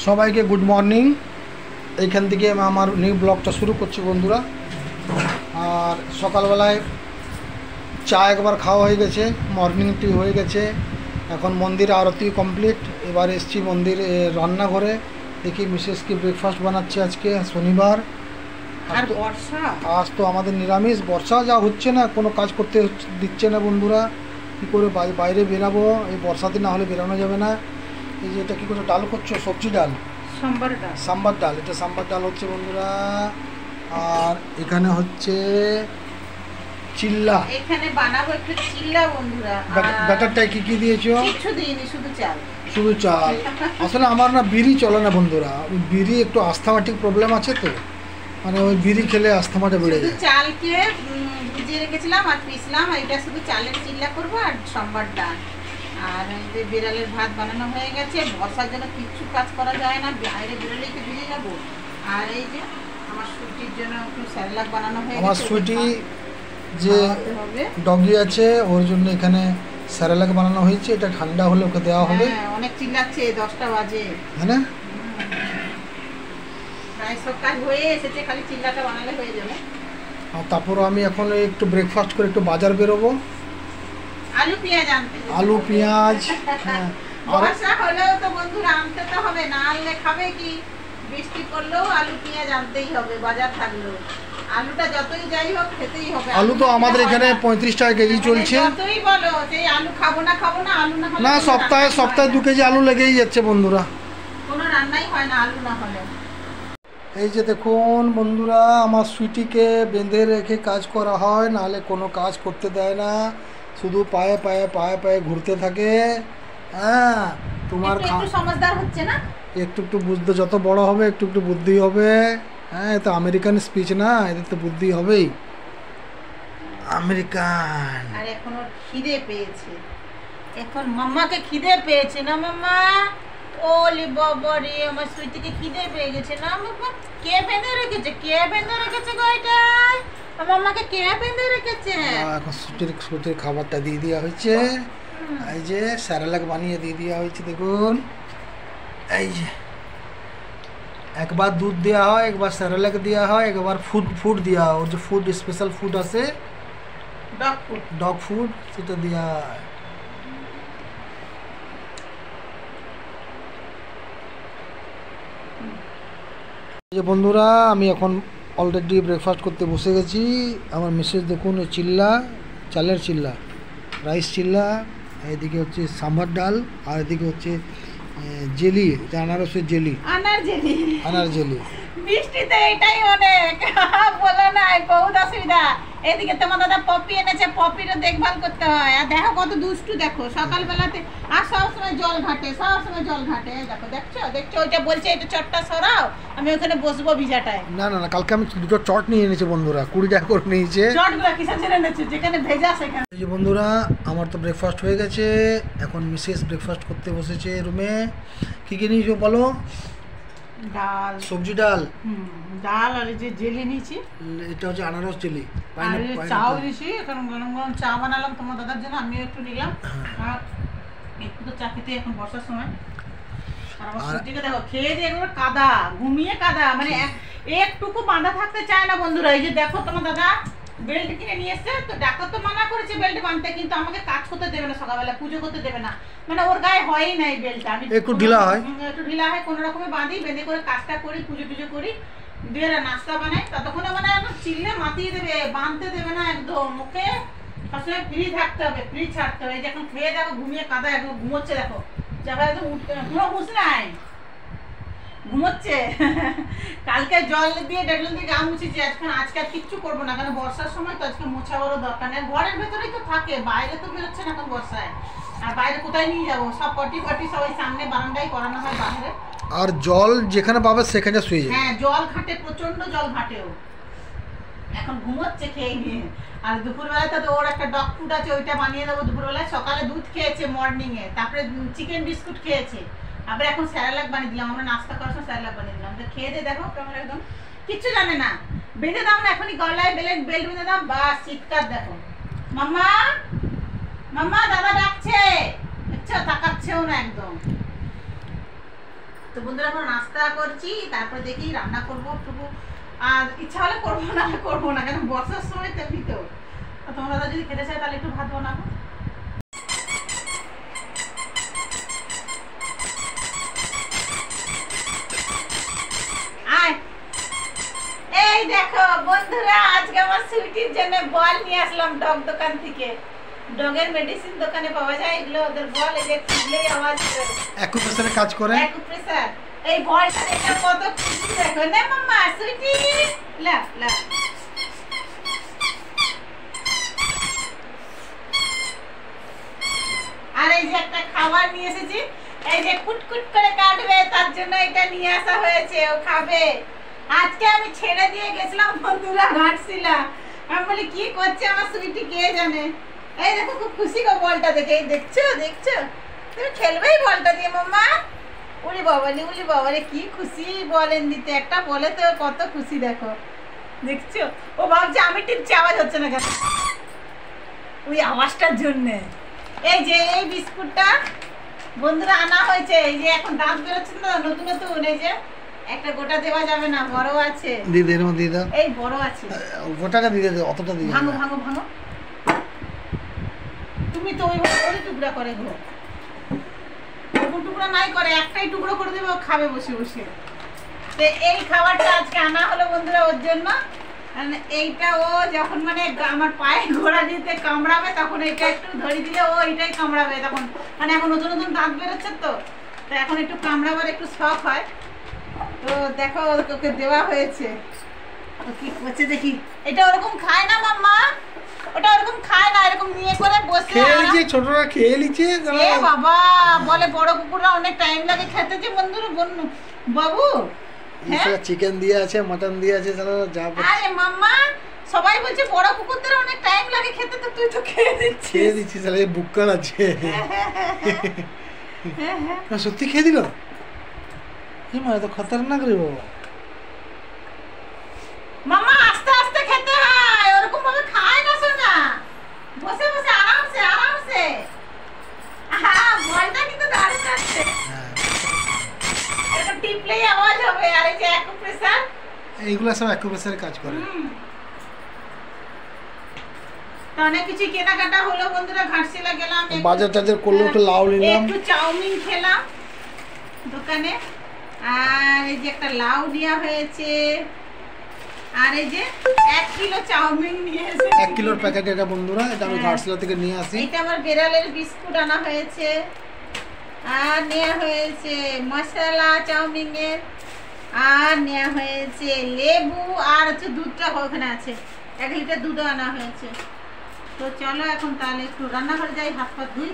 সবাইকে good morning. এইখান থেকে আমার নিউ ব্লগটা শুরু করছি বন্ধুরা। আর সকালবেলায় চা একবার খাওয়া হয়ে গেছে, মর্নিং টি হয়ে গেছে। এখন মন্দির আরতি কমপ্লিট। এবার এসছি মন্দির রান্নাঘরে, দেখি মিসেস কি ব্রেকফাস্ট বানাচ্ছে আজকে শনিবার। আর বর্ষা, আজ তো আমাদের নিরামিষ। বর্ষা যা হচ্ছে না, কোনো কাজ করতে দিচ্ছে না বন্ধুরা। কী করে বাইরে বেরাবো, এই বর্ষাতে না হলে বেরানো যাবে না। এই যে এটা কী করে ডাল করছো? সবজি ডাল, সাম্বার ডাল। এটা সাম্বার ডাল হচ্ছে বন্ধুরা। আর এখানে হচ্ছে চিল্লা, এখানে বানাবো একটু চিল্লা বন্ধুরা। ব্যাটারটায় কি কি দিয়েছো? কিছু দিইনি, শুধু চাল। শুধু চাল? আসলে আমার না বিড়ি চলে না বন্ধুরা। ওই বিড়ি একটু আস্থামাটিক প্রবলেম আছে, তো মানে ওই বিড়ি খেলে আস্থামাটা বেড়ে যায়। চালকে ভিজিয়ে রেখেছিলাম আর পিসলাম। এটা শুধু চালের চিল্লা করবো আর সাম্বার ডাল। আর এই যে বিড়ালের ভাত বানানো হয়ে গেছে। বর্ষার জন্য কিচ্ছু কাজ করা যায় না, বাইরে বেরোলেই তো ভিজে যাবো। আর এই যে আমার সুইটির জন্য একটু স্যালাড বানানো হয়ে গেছে। আমার সুইটি যে ডগি আছে, ওর জন্য এখানে স্যালাড বানানো হয়েছে। এটা ঠান্ডা হলে ওকে দেওয়া হবে। অনেক চিল্লাচ্ছে, 10টা বাজে, হ্যাঁ না? প্রায় সব কাজ হয়ে এসেছে, খালি চিল্লাটা বানালে হয়ে যাবে। আর তারপর আমি এখন একটু ব্রেকফাস্ট করে একটু বাজার বেরোবো। আলু পেঁয়াজ আনতে, আলু পেঁয়াজ। হ্যাঁ, বর্ষা হলেও তো বন্ধুরা আনতে তো হবে, না আনলে খাবে কি? বৃষ্টি করলেও আলু পেঁয়াজ আনতেই হবে, বাজার থাকলেও। আলুটা যতই যাই হোক খেতেই হবে। আলু তো আমাদের এখানে 35 টাকা কেজি চলছে। যতই বলো সেই আলু খাবো না, আলু না হলে না, সপ্তাহে 2 কেজি আলু লেগেই যাচ্ছে বন্ধুরা। কোনো রান্নাই হয় না আলু না হলে। এই যে দেখুন বন্ধুরা, আমার সুইটিকে বেঁধে রেখে কাজ করা হয়, নাহলে কোনো কাজ করতে দেয় না। শুধু পায়ে পায়ে পায়ে পায়ে ঘুরতে থাকে। হ্যাঁ, তোমার একটু সমঝদার হচ্ছে না? একটু একটু বুঝতে, যত বড় হবে একটু একটু বুদ্ধি হবে। হ্যাঁ, তো আমেরিকান স্পিচ না, এদের তো বুদ্ধি হবেই। আমেরিকান। আর এখন ওর খিদে পেয়েছে, এখন মাম্মাকে খিদে পেয়েছে না মাম্মা? ওলি বাবা রে, আমার সুইটিকে খিদে পেয়ে গেছে না মাম্মা? কে বেঁধে রেখেছে গো এটা? মাম্মাকে কে বেঁধে রেখেছে? এখন সুইটির খাবারটা দিয়ে দেওয়া হয়েছে। এই যে স্যালাড বানিয়ে দিয়ে দেওয়া হয়েছে দেখুন। এই যে একবার দুধ দেওয়া হয়, একবার স্যালাড দেওয়া হয়, একবার ফুড দেওয়া হয়। ওর যে ফুড স্পেশাল ফুড আছে, ডগ ফুড, সেটা দেওয়া হয়। যে বন্ধুরা, আমি এখন অলরেডি ব্রেকফাস্ট করতে বসে গেছি। আমার মিসেস দেখুন, চিল্লা, চালের চিল্লা, রাইস চিল্লা, এদিকে হচ্ছে সাম্বার ডাল, আর এদিকে হচ্ছে জেলি, আনারসের জেলি, আনার জেলি। বৃষ্টিতে এটাই অনেক, বলো না, বহুত অসুবিধা। এদিকে তোমার দাদা পপি এনেছে, পপিরও দেখভাল করতে হয়। আর দেখো কত দুষ্টু, দেখো সকালবেলাতে আর সবসময় জল ঘাটে, দেখছো ওইটা বলছে এটা চটটা সরাও, আমি ওখানে বসবো ভিজাটায়। না, কালকে আমি 2টো চট নিয়ে এনেছি বন্ধুরা, 20 টাকা করে নিয়েছে। চটগুলো কিসের জন্য এনেছে? যেখানে ভেজা সেখানে। এই যে বন্ধুরা, আমার তো ব্রেকফাস্ট হয়ে গেছে। এখন মিসেস ব্রেকফাস্ট করতে বসেছে রুমে। কি কি নিয়েছো বলো? ডাল, সবজি ডাল, ডাল, আর এই যে জেলি নিয়েছি, এটা হচ্ছে আনারস জেলি। আর চাও দিয়েছি। এখন গরম গরম চা বানালাম তোমার দাদার জন্য, আমিও একটু নিলাম। আর একটু তো চা খেতে এখন বর্ষার সময়। আর আমার সবজিকে দেখো খেয়ে দিয়ে এগুলো কাদা, ঘুমিয়ে কাদা, মানে একটুকু বাঁধা থাকতে চায় না বন্ধুরা। এই যে দেখো তোমার দাদা বেল্ট কিনে নিয়ে এসছে, তো ডাক্তার তো মানা করেছে বেল্ট বাঁধতে, কিন্তু আমাকে কাজ করতে দেবে না, সকালবেলা পুজো করতে দেবে না। মানে ওর গায়ে হয়ই না এই বেল্টটা। আমি একটু ঢিলা হয়, কোনো রকমে বাঁধি, বেঁধে করে কাজটা করি, পুজো টুজো করি, দিয়ে নাস্তা বানাই। ততক্ষণে মানে একদম চিল্লে মাতিয়ে দেবে, বাঁধতে দেবে না একদম। ওকে সবসময় ফ্রি থাকতে হবে, ফ্রি ছাড়তে হবে। এই যে এখন খেয়ে দেখো ঘুমিয়ে কাদা, একদম ঘুমোচ্ছে, দেখো যাবে একদম কোনো হুঁশ নাই, ঘুমোচ্ছে। কালকে জল দিয়ে ডেটল দিয়ে গা মুছেছি, আজকে আর কিচ্ছু করবো না, কারণ বর্ষার সময় তো আজকে মোছা বড় দরকার নেই। ঘরের ভেতরেই তো থাকে, বাইরে তো বেরোচ্ছে না এখন বর্ষায়। আর বাইরে কোথায় নিয়ে যাবো? সব পটি সবাই সামনে বারান্দায় করানো হয় বাইরে। আর জল যেখানে পাবে সেখানে শুয়ে যায়। হ্যাঁ, জল ঘাটে, প্রচন্ড জল ঘাটেও। এখন ঘুমোচ্ছে খেয়ে নিয়ে। আর দুপুরবেলায় তো ওর একটা ডগ ফুড আছে, ওইটা বানিয়ে দেবো দুপুরবেলায়। সকালে দুধ খেয়েছে মর্নিং এ, তারপরে চিকেন বিস্কুট খেয়েছে, আবার এখন স্যালাড বানিয়ে দিলাম। আমরা নাস্তা করার সময় স্যালাড বানিয়ে দিলাম। খেয়ে দিয়ে দেখো কেমন একদম কিচ্ছু জানে না। বেঁধে দাও না এখনই, গলায় বেল্ট বেঁধে দাও, বাস চিৎকার দেখো। মাম্মা দাদা ডাকছে, দেখছো, তাকাচ্ছেও না একদম। তো বন্ধুরা এখন নাস্তা করছি, তারপর দেখি রান্না করবো টুকু, আর ইচ্ছা হলে করবো না কেন বর্ষার সময় তেমনি তো। তোমরা যদি খেতে চাই তাহলে একটু ভাত বানাবো। এই দেখো বন্ধুরা, আজকে আমার সুইটির জন্য বল নিয়ে আসলাম ডগ দোকান থেকে। ডগের মেডিসিন দোকানে পাওয়া যায় এগুলো, ওদের বল এই যে খুললেই আওয়াজ করে, অ্যাকুপ্রেসারে কাজ করে। অ্যাকুপ্রেসার এই বলটা দেখে কত খুশি দেখো না মাম্মা। সুইটি লা লা, আর এই যে একটা খাবার নিয়ে এসেছি, এই যে কুটকুট করে কাটবে তার জন্য এটা নিয়ে আসা হয়েছে, ও খাবে। আজকে আমি ছেড়ে দিয়ে গেছিলাম বন্ধুরা ঘাটশিলা, আমি বলি কি করছে আমার সুইটি কে জানে। এই দেখো খুব খুশি গো বলটা দেখে, এই দেখছো তুমি খেলবে এই বলটা দিয়ে মাম্মা। উলি বাবারে কি খুশি বলেন দিতে, একটা বলে তো কত খুশি দেখো, দেখছো। ও ভাবছে আমি টিপছি, আওয়াজ হচ্ছে না কেন, ওই আওয়াজটার জন্য। এই যে এই বিস্কুটটা বন্ধুরা আনা হয়েছে, এই যে এখন দাঁত বেরোচ্ছে না নতুন, এই যে একটা গোটা দেওয়া যাবে না, বড় আছে দিদির মধ্যে দিয়ে দাও, এই বড় আছে গোটাটা দিয়ে দাও, অতটা দিয়ে ভাঙো। তুমি তো ওইভাবে টুকরা করে গো, টুকরা নাই করে, একটাই টুকরো করে দেবে, ও খাবে বসে বসে। তো এই খাবারটা আজকে আনা হলো বন্ধুরা ওর জন্য। এইটা ও যখন মানে আমার পায়ে ঘোড়া দিতে কামড়াবে তখন এটা একটু ধরে দিলে ও এটাই কামড়াবে তখন, মানে এখন নতুন দাঁত বেরোচ্ছে তো এখন একটু কামড়াবার একটু শখ হয়। তো দেখো ওকে দেওয়া হয়েছে, ও কি করছে দেখি। এটা ওরকম খায় না মাম্মা, ওটা ওরকম খায় না, এরকম নিয়ে করে বসে খেয়েছে, ছোটরা খেয়ে লিছে। এ বাবা বলে বড় কুকুররা অনেক টাইম লাগে খেতে, যে বন্ধুরা বাবু চিকেন দিয়ে আছে, মাটন দিয়ে আছে, আরে মাম্মা সবাই বলছে বড় কুকুরদের অনেক টাইম লাগে খেতে, তো তুই তো খেয়ে দিচ্ছিস। তাহলে বুক্কাল আছে, সত্যি খেয়ে দিল। তো খতরনাক রে বাবা। মাম্মা আস্তে আস্তে খেতে হয়, ওরকম ভাবে খায় না সোনা, বসে বসে আরামসে। বলটা কিন্তু দারুণ আছে, এটা টিপলেই আওয়াজ হবে। আর এই যে অ্যাকুপ্রেসার, এইগুলা সব অ্যাকুপ্রেসারে কাজ করে। তো অনেক কিছু কেনাকাটা হলো বন্ধুরা, ঘাটশিলা গেলাম, বাজার টাজার করলো, একটু লাউ নিলাম, একটু চাউমিন খেলাম দোকানে, আর এই যে একটা লাউ নেওয়া হয়েছে, আর এই যে 1 কিলো চাউমিন নিয়ে এসেছি, 1 কিলোর প্যাকেট এটা বন্ধুরা, এটা আমি ঘাটশিলা থেকে নিয়ে আসি। এটা আমার বেড়ালের বিস্কুট আনা হয়েছে, আর নেওয়া হয়েছে মশলা চাউমিনের, আর নেওয়া হয়েছে লেবু, আর হচ্ছে দুধটা ওখানে আছে, 1 লিটার দুধও আনা হয়েছে। তো চলো এখন তাহলে একটু রান্নাঘরে যাই, হাত পা ধুই,